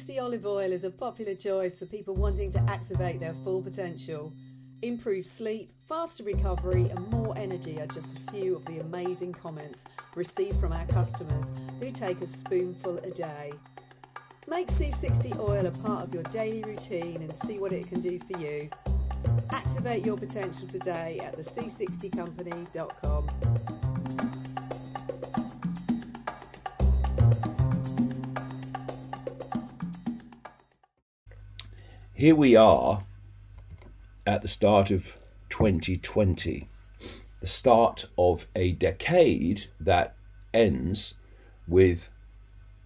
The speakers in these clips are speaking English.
360 olive oil is a popular choice for people wanting to activate their full potential. Improved sleep, faster recovery and more energy are just a few of the amazing comments received from our customers who take a spoonful a day. Make C60 oil a part of your daily routine and see what it can do for you. Activate your potential today at thec60company.com. Here we are at the start of 2020, the start of a decade that ends with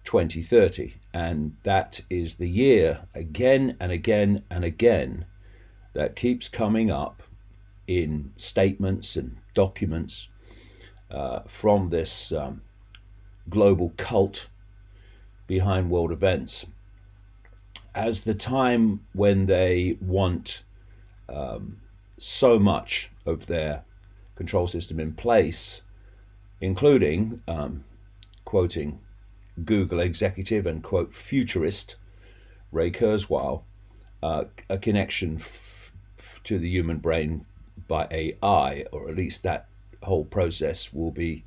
2030, and that is the year again and again and again that keeps coming up in statements and documents from this global cult behind world events as the time when they want so much of their control system in place, including, quoting Google executive and quote futurist Ray Kurzweil, a connection to the human brain by AI, or at least that whole process will be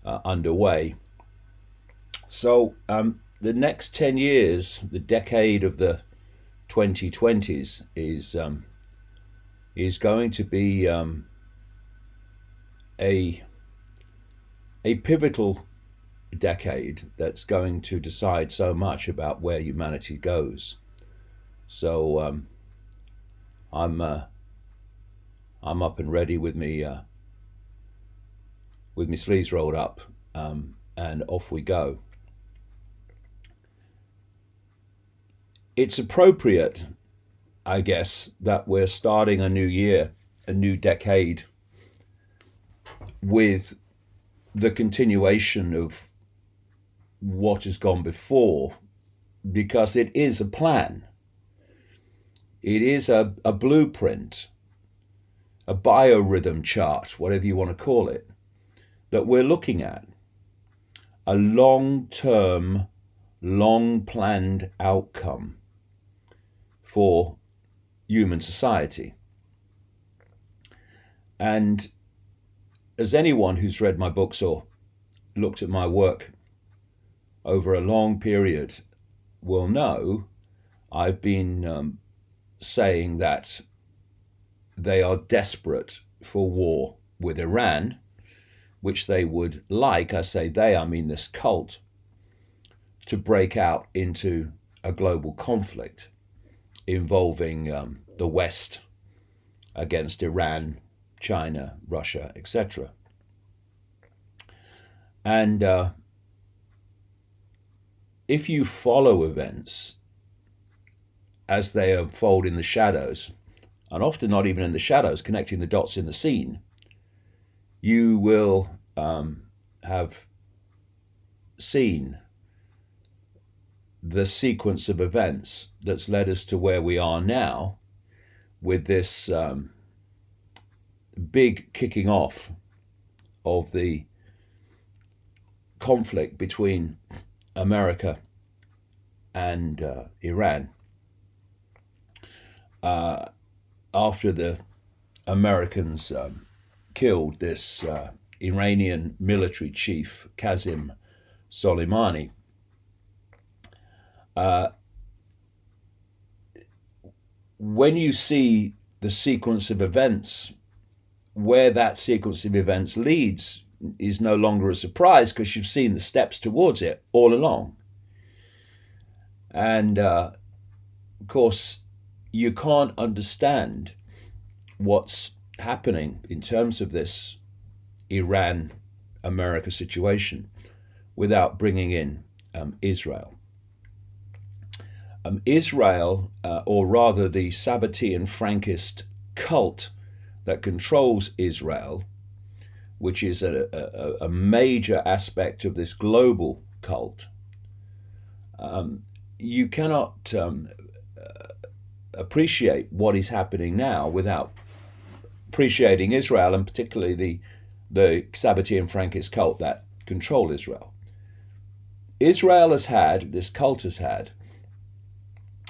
underway. So the next 10 years, the decade of the 2020s, is going to be a pivotal decade that's going to decide so much about where humanity goes. So I'm up and ready with me sleeves rolled up, and off we go. It's appropriate, I guess, that we're starting a new year, a new decade, with the continuation of what has gone before, because it is a plan. It is a blueprint, a biorhythm chart, whatever you want to call it, that we're looking at. A long-term, long-planned outcome for human society. And as anyone who's read my books or looked at my work over a long period will know, I've been saying that they are desperate for war with Iran, which they would like, I say they, I mean this cult, to break out into a global conflict involving the West against Iran, China, Russia, etc. And if you follow events as they unfold in the shadows, and often not even in the shadows, connecting the dots in the scene, you will have seen the sequence of events that's led us to where we are now, with this big kicking off of the conflict between America and Iran. After the Americans killed this Iranian military chief, Qasem Soleimani, when you see the sequence of events, where that sequence of events leads is no longer a surprise, because you've seen the steps towards it all along. And of course, you can't understand what's happening in terms of this Iran-America situation without bringing in Israel. Israel, or rather the Sabbatean Frankist cult that controls Israel, which is a major aspect of this global cult, you cannot appreciate what is happening now without appreciating Israel, and particularly the Sabbatean Frankist cult that control Israel. Israel has had, this cult has had,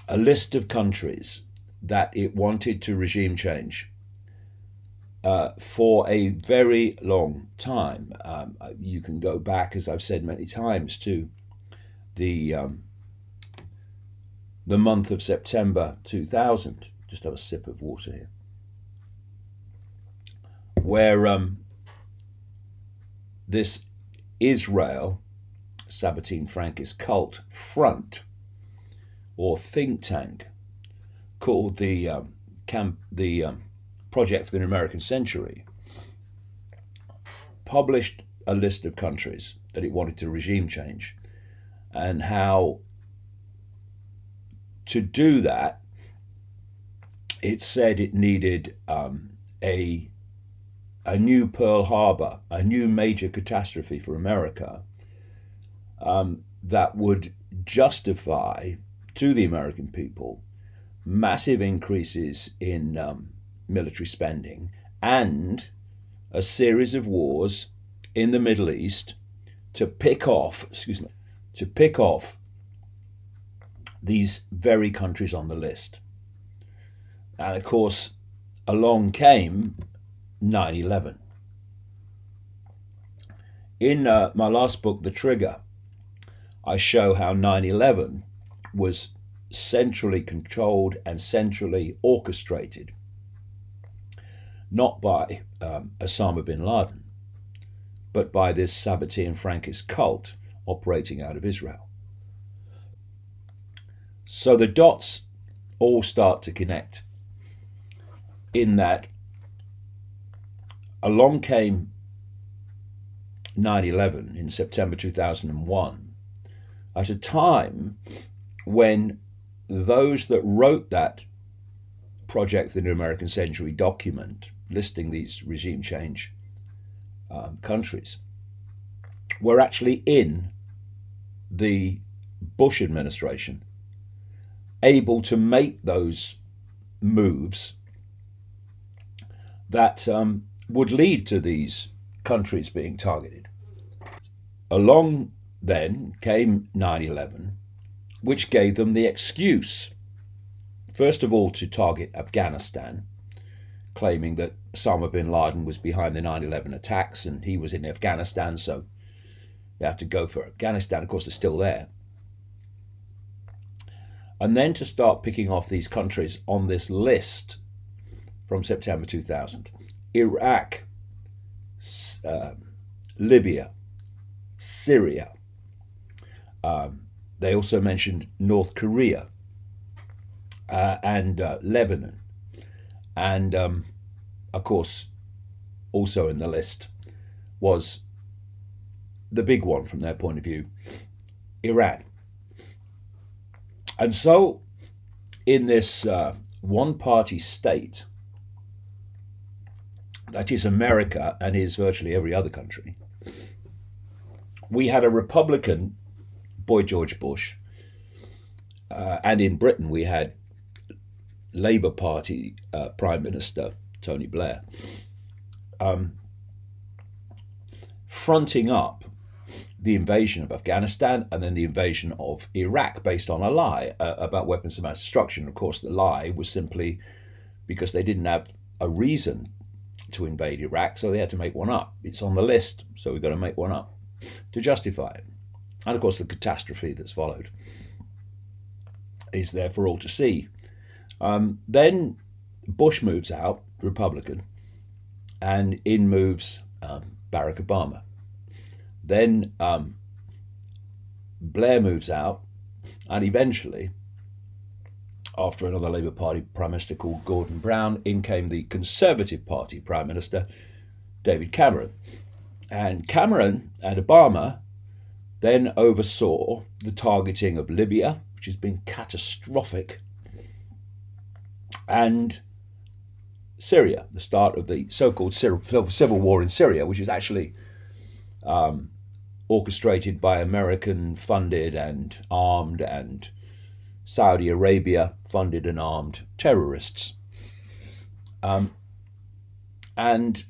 a list of countries that it wanted to regime change for a very long time. You can go back, as I've said many times, to the month of September 2000. Just have a sip of water here, where this Israel Sabbatean Frankist cult front or think tank called the Project for the American Century published a list of countries that it wanted to regime change, and how to do that it said it needed a new Pearl Harbor, a new major catastrophe for America, that would justify to the American people massive increases in military spending and a series of wars in the Middle East to pick off these very countries on the list. And of course, along came 9/11. In my last book, The Trigger, I show how 9/11 was centrally controlled and centrally orchestrated, not by Osama bin Laden, but by this Sabbatean Frankist cult operating out of Israel. So the dots all start to connect in that along came 9/11 in September 2001 at a time when those that wrote that Project for the New American Century document listing these regime change countries were actually in the Bush administration, able to make those moves that would lead to these countries being targeted. Along then came 9/11, which gave them the excuse, first of all, to target Afghanistan, claiming that Osama bin Laden was behind the 9/11 attacks and he was in Afghanistan, so they had to go for Afghanistan. Of course, they're still there. And then to start picking off these countries on this list from September 2000. Iraq, Libya, Syria. They also mentioned North Korea and Lebanon. And, of course, also in the list was the big one from their point of view, Iran. And so in this one-party state that is America and is virtually every other country, we had a Republican, Boy George Bush, and in Britain we had Labour Party Prime Minister Tony Blair, fronting up the invasion of Afghanistan and then the invasion of Iraq based on a lie about weapons of mass destruction. Of course, the lie was simply because they didn't have a reason to invade Iraq, so they had to make one up. It's on the list, so we've got to make one up to justify it. And of course, the catastrophe that's followed is there for all to see. Then Bush moves out, Republican, and in moves Barack Obama. Then Blair moves out, and eventually, after another Labour Party Prime Minister called Gordon Brown, in came the Conservative Party Prime Minister, David Cameron. And Cameron and Obama then oversaw the targeting of Libya, which has been catastrophic, and Syria, the start of the so-called civil war in Syria, which is actually orchestrated by American-funded and armed and Saudi Arabia-funded and armed terrorists. And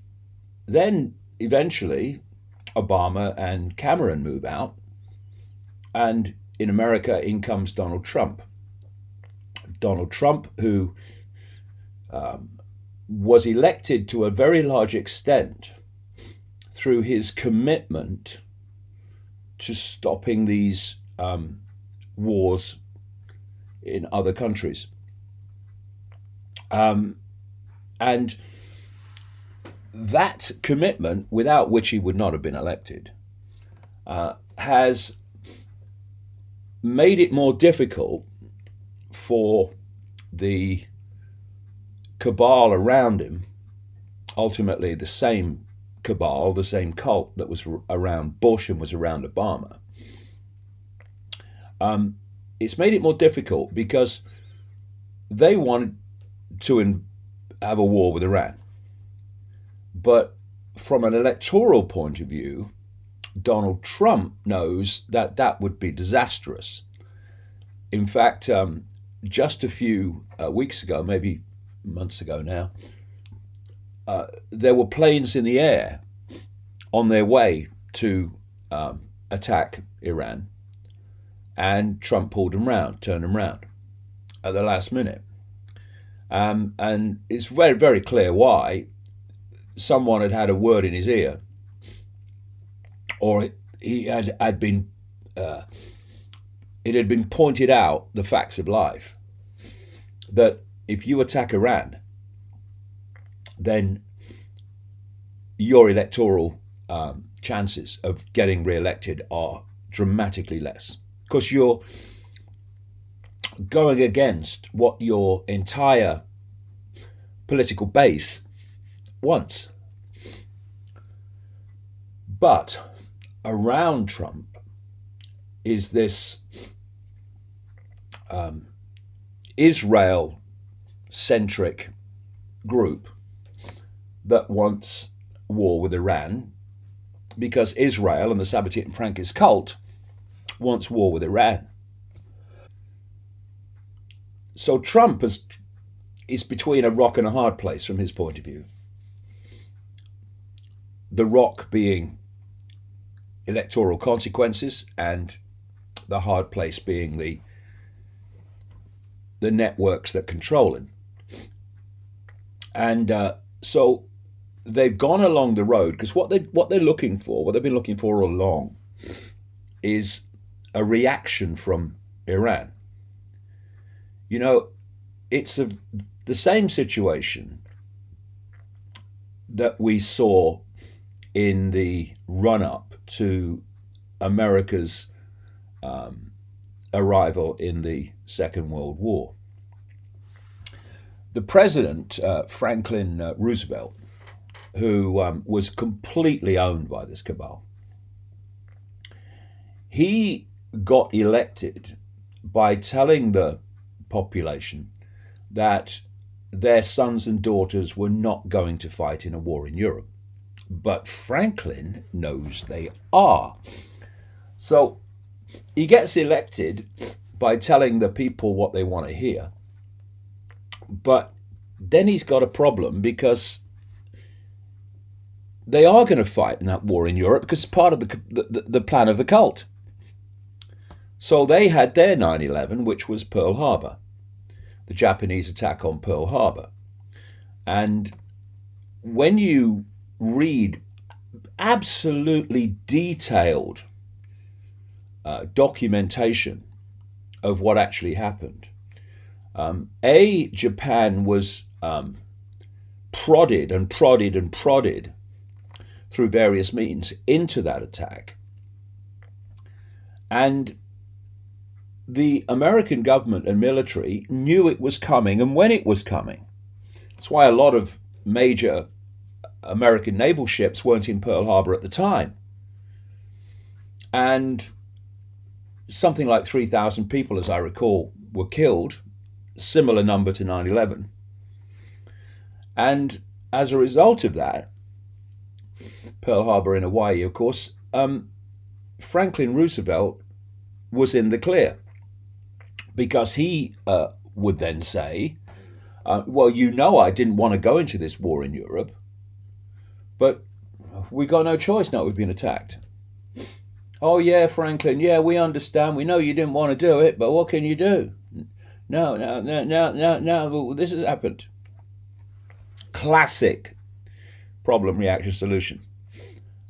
then eventually Obama and Cameron move out, and in America in comes Donald Trump. Donald Trump, who was elected to a very large extent through his commitment to stopping these wars in other countries. And that commitment, without which he would not have been elected, has made it more difficult for the cabal around him, ultimately the same cabal, the same cult that was around Bush and was around Obama. It's made it more difficult because they wanted to have a war with Iran. But from an electoral point of view, Donald Trump knows that that would be disastrous. In fact, just a few weeks ago, maybe months ago now, there were planes in the air on their way to attack Iran, and Trump pulled them round, turned them round at the last minute. And it's very, very clear why. Someone had had a word in his ear, or he had been, it had been pointed out, the facts of life, that if you attack Iran, then your electoral chances of getting re-elected are dramatically less, because you're going against what your entire political base wants. But around Trump is this Israel-centric group that wants war with Iran, because Israel and the Sabbatean Frankist cult wants war with Iran. So Trump is between a rock and a hard place from his point of view. The rock being electoral consequences, and the hard place being the networks that control him. And so they've gone along the road, because what they're looking for, what they've been looking for all along, is a reaction from Iran. You know, it's the same situation that we saw in the run-up to America's arrival in the Second World War. The president, Franklin Roosevelt, who was completely owned by this cabal, he got elected by telling the population that their sons and daughters were not going to fight in a war in Europe. But Franklin knows they are. So he gets elected by telling the people what they want to hear. But then he's got a problem, because they are going to fight in that war in Europe, because it's part of the plan of the cult. So they had their 9/11, which was Pearl Harbor, the Japanese attack on Pearl Harbor. And when you read absolutely detailed documentation of what actually happened, Japan was prodded and prodded and prodded through various means into that attack. And the American government and military knew it was coming and when it was coming. That's why a lot of major American naval ships weren't in Pearl Harbor at the time. And something like 3,000 people, as I recall, were killed, similar number to 9/11. And as a result of that, Pearl Harbor in Hawaii, of course, Franklin Roosevelt was in the clear, because he would then say, well, you know, I didn't want to go into this war in Europe, but we got no choice now, we've been attacked. Oh yeah, Franklin, yeah, we understand, we know you didn't want to do it, but what can you do? no, this has happened. Classic problem, reaction, solution.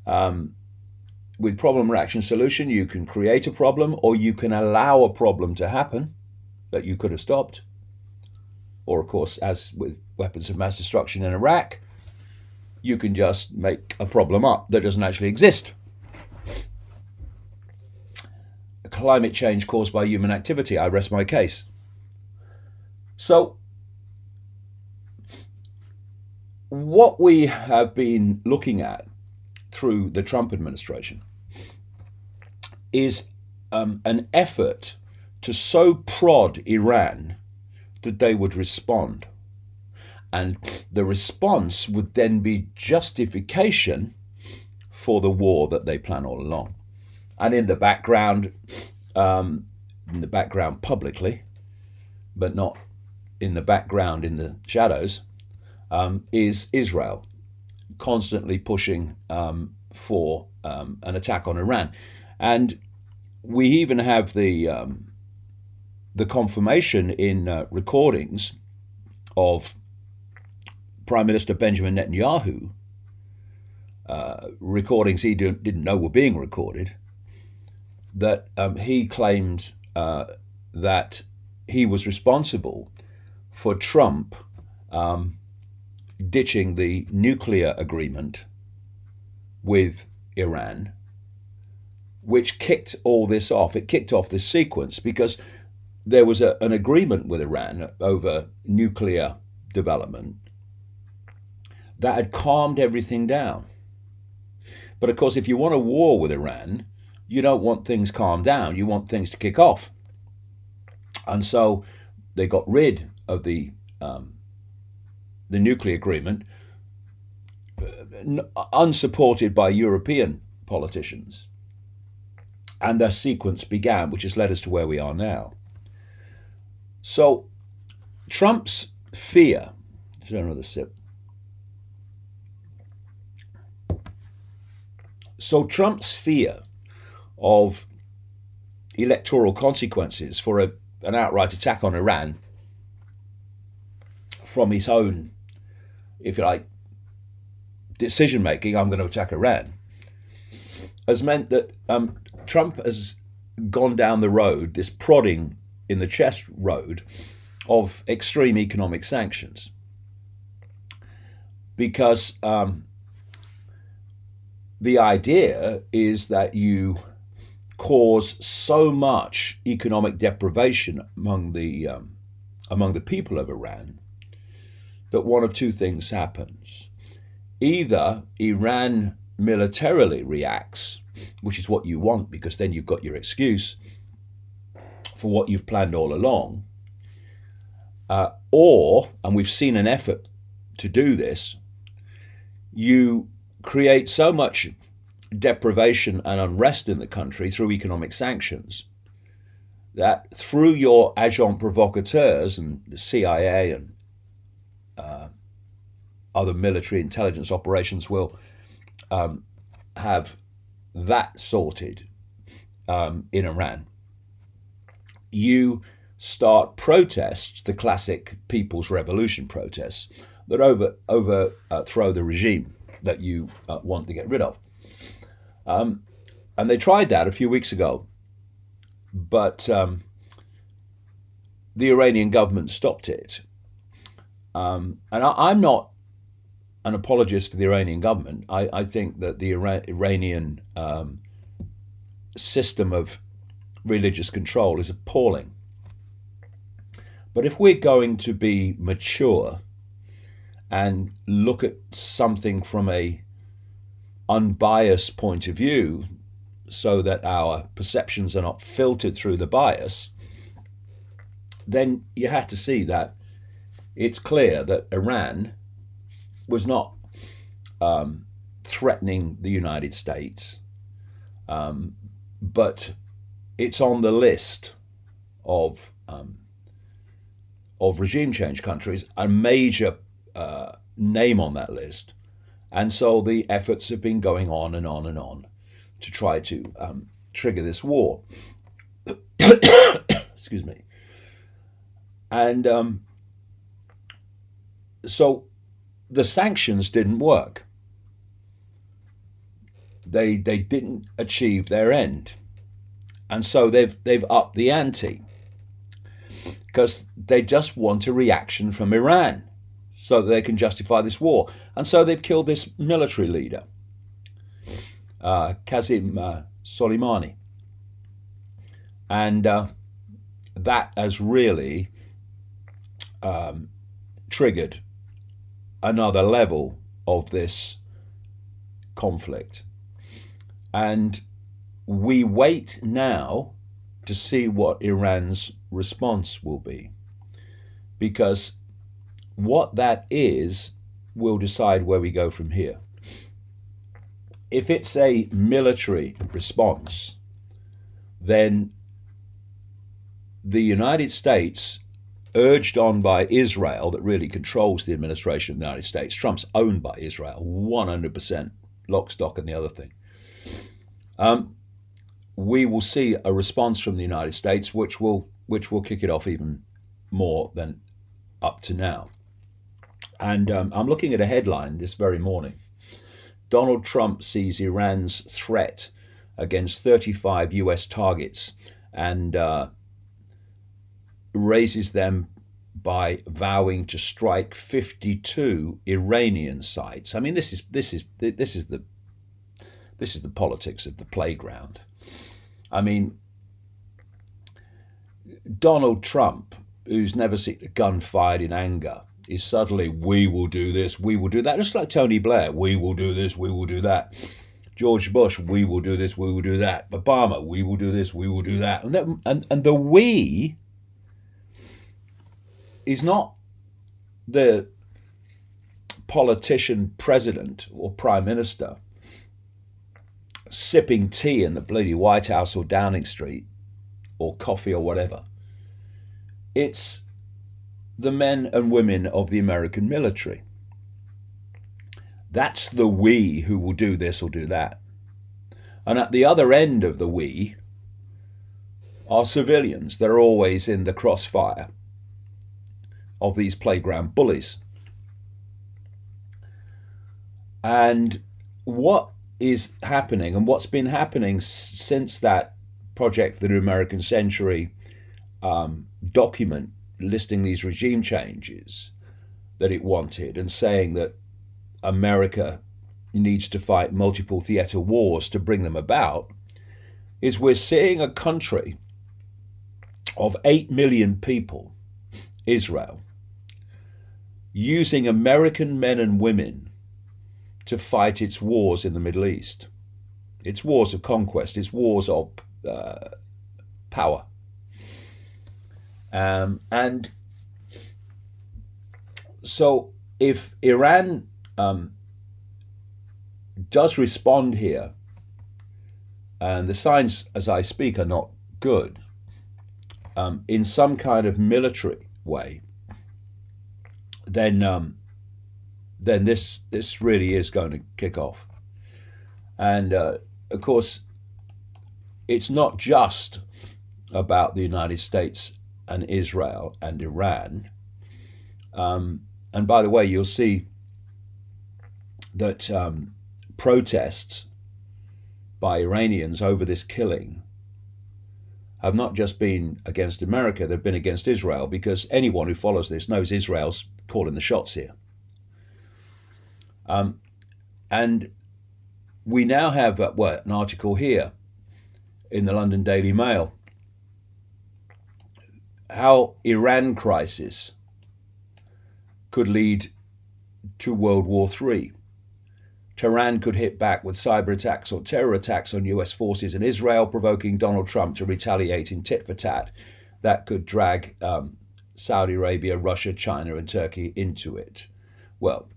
With problem, reaction, solution, you can create a problem, or you can allow a problem to happen that you could have stopped. Or, of course, as with weapons of mass destruction in Iraq, you can just make a problem up that doesn't actually exist. Climate change caused by human activity, I rest my case. So, what we have been looking at through the Trump administration is an effort to so prod Iran that they would respond. And the response would then be justification for the war that they plan all along. And in the background publicly, but not in the background in the shadows, is Israel, constantly pushing for an attack on Iran. And we even have the confirmation in recordings of Prime Minister Benjamin Netanyahu, recordings he didn't know were being recorded, that he claimed that he was responsible for Trump ditching the nuclear agreement with Iran, which kicked all this off. It kicked off this sequence because there was an agreement with Iran over nuclear development that had calmed everything down. But of course, if you want a war with Iran, you don't want things calmed down. You want things to kick off. And so they got rid of the nuclear agreement, unsupported by European politicians. And the sequence began, which has led us to where we are now. So Trump's fear, another sip. So Trump's fear of electoral consequences for an outright attack on Iran from his own, if you like, decision making, I'm going to attack Iran, has meant that Trump has gone down the road, this prodding in the chest road of extreme economic sanctions. Because the idea is that you cause so much economic deprivation among the people of Iran that one of two things happens. Either Iran militarily reacts, which is what you want, because then you've got your excuse for what you've planned all along, or, and we've seen an effort to do this, you create so much deprivation and unrest in the country through economic sanctions that through your agents provocateurs and the CIA and other military intelligence operations will have that sorted in Iran. You start protests, the classic People's Revolution protests, that overthrow the regime that you want to get rid of. And they tried that a few weeks ago, but the Iranian government stopped it. And I'm not an apologist for the Iranian government. I think that the Iranian system of religious control is appalling. But if we're going to be mature and look at something from a unbiased point of view so that our perceptions are not filtered through the bias, then you have to see that it's clear that Iran was not threatening the United States, but it's on the list of regime change countries, a major name on that list. And so the efforts have been going on and on and on to try to trigger this war. Excuse me. And so the sanctions didn't work. They didn't achieve their end, and so they've upped the ante because they just want a reaction from Iran so that they can justify this war. And so they've killed this military leader, Qasem Soleimani, and that has really triggered another level of this conflict. And we wait now to see what Iran's response will be, because what that is will decide where we go from here. If it's a military response, then the United States, urged on by Israel, that really controls the administration of the United States. Trump's owned by Israel, 100%, lock, stock, and the other thing. We will see a response from the United States, which will kick it off even more than up to now. And I'm looking at a headline this very morning. Donald Trump sees Iran's threat against 35 US targets and raises them by vowing to strike 52 Iranian sites. I mean, this is the politics of the playground. I mean, Donald Trump, who's never seen a gun fired in anger, is suddenly, we will do this, we will do that. Just like Tony Blair, we will do this, we will do that. George Bush, we will do this, we will do that. Obama, we will do this, we will do that. And the we is not the politician, president, or prime minister sipping tea in the bloody White House or Downing Street, or coffee or whatever. It's the men and women of the American military. That's the we who will do this or do that. And at the other end of the we are civilians. They're always in the crossfire of these playground bullies. And what is happening, and what's been happening since that Project the New American Century document listing these regime changes that it wanted and saying that America needs to fight multiple theater wars to bring them about, is we're seeing a country of 8 million people, Israel, using American men and women to fight its wars in the Middle East. Its wars of conquest, its wars of power. And so if Iran does respond here, and the signs as I speak are not good, in some kind of military way, then this really is going to kick off. And of course, it's not just about the United States and Israel and Iran. And by the way, you'll see that protests by Iranians over this killing have not just been against America, they've been against Israel, because anyone who follows this knows Israel's calling the shots here. And we now have an article here in the London Daily Mail, how Iran crisis could lead to World War III. Tehran could hit back with cyber attacks or terror attacks on US forces in Israel, provoking Donald Trump to retaliate in tit for tat. That could drag Saudi Arabia, Russia, China, and Turkey into it. Well,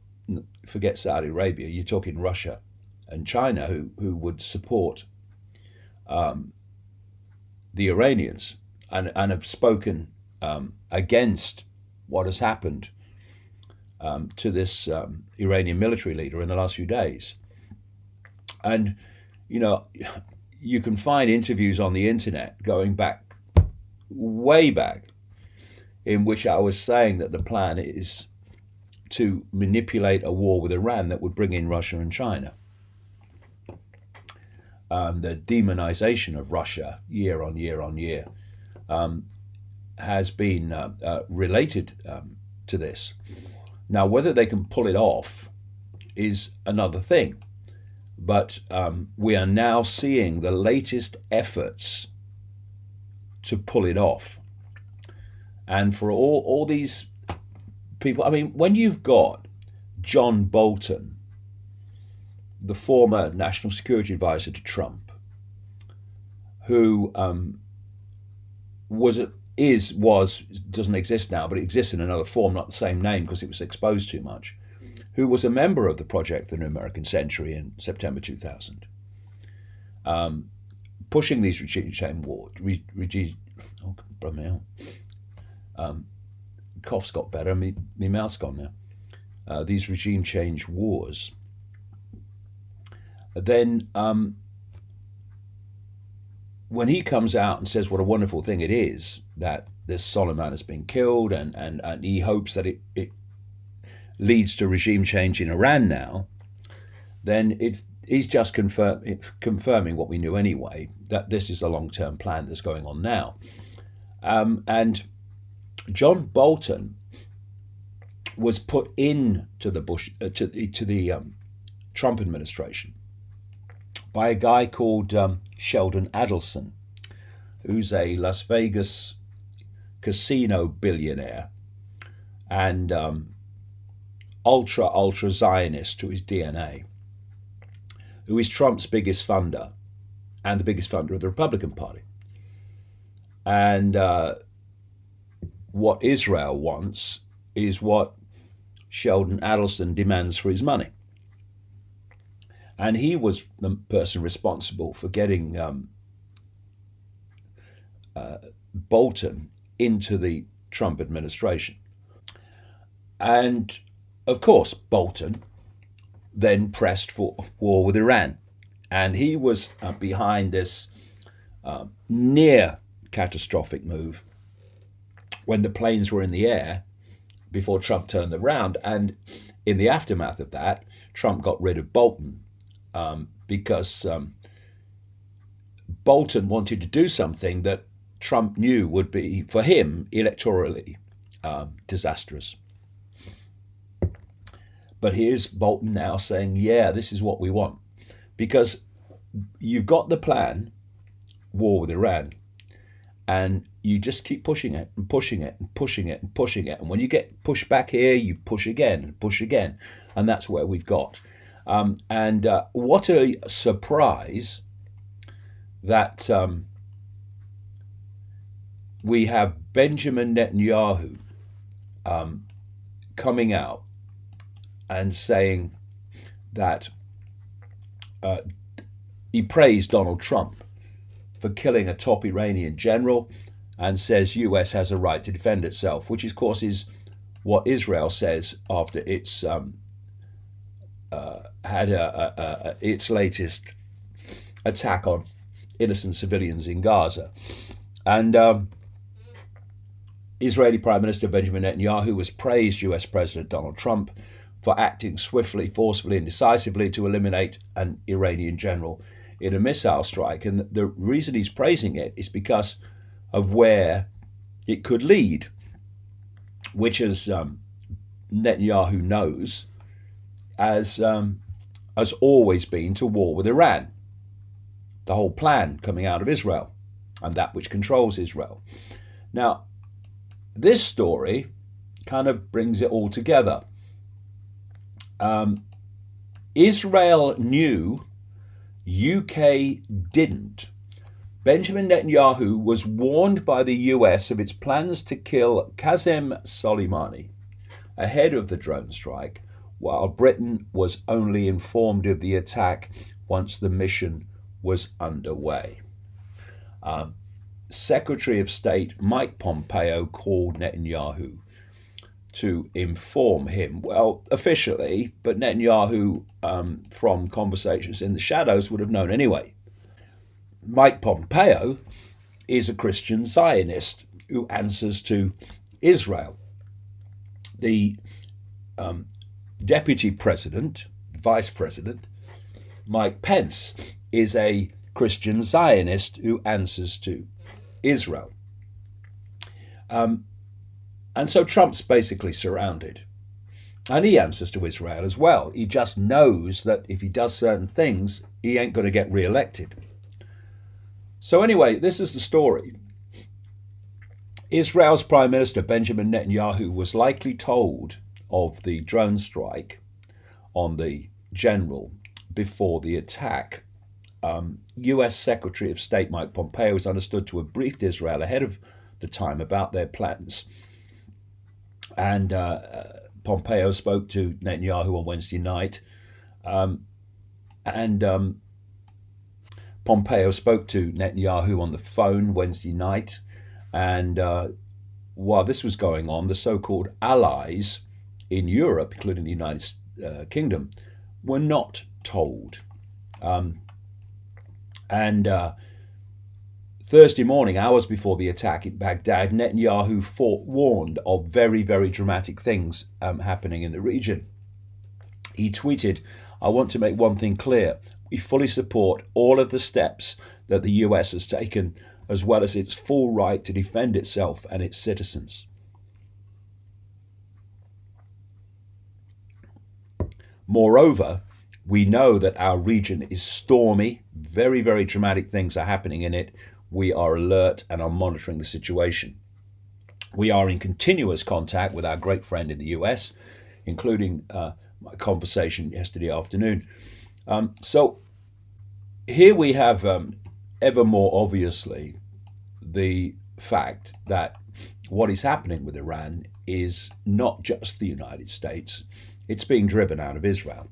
forget Saudi Arabia, you're talking Russia and China who would support the Iranians and have spoken against what has happened to this Iranian military leader in the last few days. And, you know, you can find interviews on the internet going back, way back, in which I was saying that the plan is to manipulate a war with Iran that would bring in Russia and China. The demonization of Russia year on year on year has been related to this. Now, whether they can pull it off is another thing. But we are now seeing the latest efforts to pull it off. And for all these people, I mean, when you've got John Bolton, the former national security advisor to Trump, who doesn't exist now, but it exists in another form, not the same name because it was exposed too much, who was a member of the Project for the New American Century in September 2000, pushing these regime change wars. Cough's got better, my mouth's gone now. These regime change wars. Then when he comes out and says what a wonderful thing it is that this Solomon has been killed, and he hopes that it leads to regime change in Iran now, then he's just confirming what we knew anyway, that this is a long-term plan that's going on now. And John Bolton was put into the Trump administration by a guy called Sheldon Adelson, who's a Las Vegas casino billionaire and ultra Zionist to his DNA, who is Trump's biggest funder and the biggest funder of the Republican Party. And what Israel wants is what Sheldon Adelson demands for his money. And he was the person responsible for getting Bolton into the Trump administration. And of course, Bolton then pressed for war with Iran. And he was behind this near catastrophic move when the planes were in the air before Trump turned them around. And in the aftermath of that, Trump got rid of Bolton because Bolton wanted to do something that Trump knew would be, for him, electorally disastrous. But here's Bolton now saying, yeah, this is what we want. Because you've got the plan, war with Iran, and you just keep pushing it and pushing it and pushing it and pushing it. And when you get pushed back here, you push again and push again. And that's where we've got. And what a surprise that we have Benjamin Netanyahu coming out and saying that he praised Donald Trump for killing a top Iranian general and says US has a right to defend itself, which of course is what Israel says after it's had its latest attack on innocent civilians in Gaza. And Israeli Prime Minister Benjamin Netanyahu has praised US President Donald Trump for acting swiftly, forcefully, and decisively to eliminate an Iranian general in a missile strike. And the reason he's praising it is because of where it could lead, which, as Netanyahu knows, has always been to war with Iran. The whole plan coming out of Israel and that which controls Israel. Now, this story kind of brings it all together. Israel knew, UK didn't. Benjamin Netanyahu was warned by the US of its plans to kill Qasem Soleimani ahead of the drone strike, while Britain was only informed of the attack once the mission was underway. Secretary of State Mike Pompeo called Netanyahu to inform him. Well, officially, but Netanyahu, from conversations in the shadows, would have known anyway. Mike Pompeo is a Christian Zionist who answers to Israel. The Deputy President, Vice President, Mike Pence, is a Christian Zionist who answers to Israel. And so Trump's basically surrounded. And he answers to Israel as well. He just knows that if he does certain things, he ain't going to get re-elected. So anyway, this is the story. Israel's Prime Minister Benjamin Netanyahu was likely told of the drone strike on the general before the attack. US Secretary of State Mike Pompeo is understood to have briefed Israel ahead of the time about their plans. And Pompeo spoke to Netanyahu on Wednesday night. Pompeo spoke to Netanyahu on the phone Wednesday night. And while this was going on, the so-called allies in Europe, including the United Kingdom, were not told. Thursday morning, hours before the attack in Baghdad, Netanyahu warned of very, very dramatic things happening in the region. He tweeted, "I want to make one thing clear. We fully support all of the steps that the US has taken, as well as its full right to defend itself and its citizens." Moreover, we know that our region is stormy. Very, very dramatic things are happening in it. We are alert and are monitoring the situation. We are in continuous contact with our great friend in the US, including my conversation yesterday afternoon. So here we have ever more obviously the fact that what is happening with Iran is not just the United States, it's being driven out of Israel.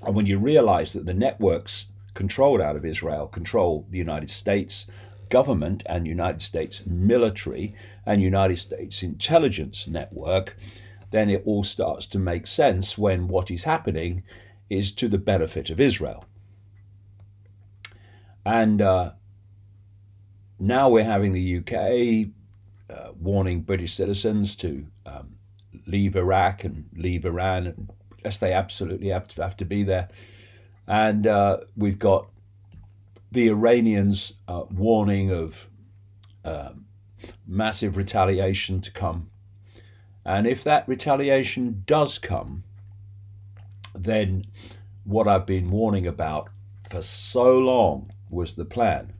And when you realize that the networks controlled out of Israel control the United States government and United States military and United States intelligence network, then it all starts to make sense when what is happening is to the benefit of Israel. And now we're having the UK warning British citizens to leave Iraq and leave Iran, unless they absolutely have to be there. And we've got the Iranians warning of massive retaliation to come. And if that retaliation does come, then what I've been warning about for so long was the plan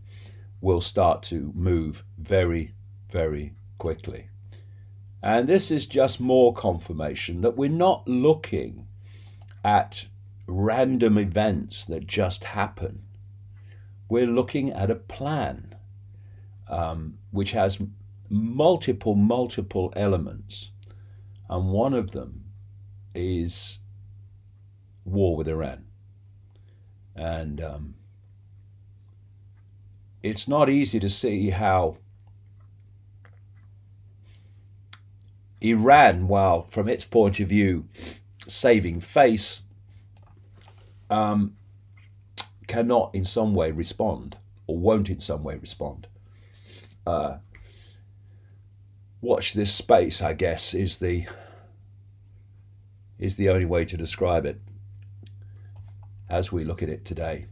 will start to move very, very quickly. And this is just more confirmation that we're not looking at random events that just happen. We're looking at a plan which has multiple elements. And one of them is war with Iran. And it's not easy to see how Iran, while from its point of view saving face, cannot in some way respond, or won't in some way respond. Watch this space, I guess, is the only way to describe it as we look at it today.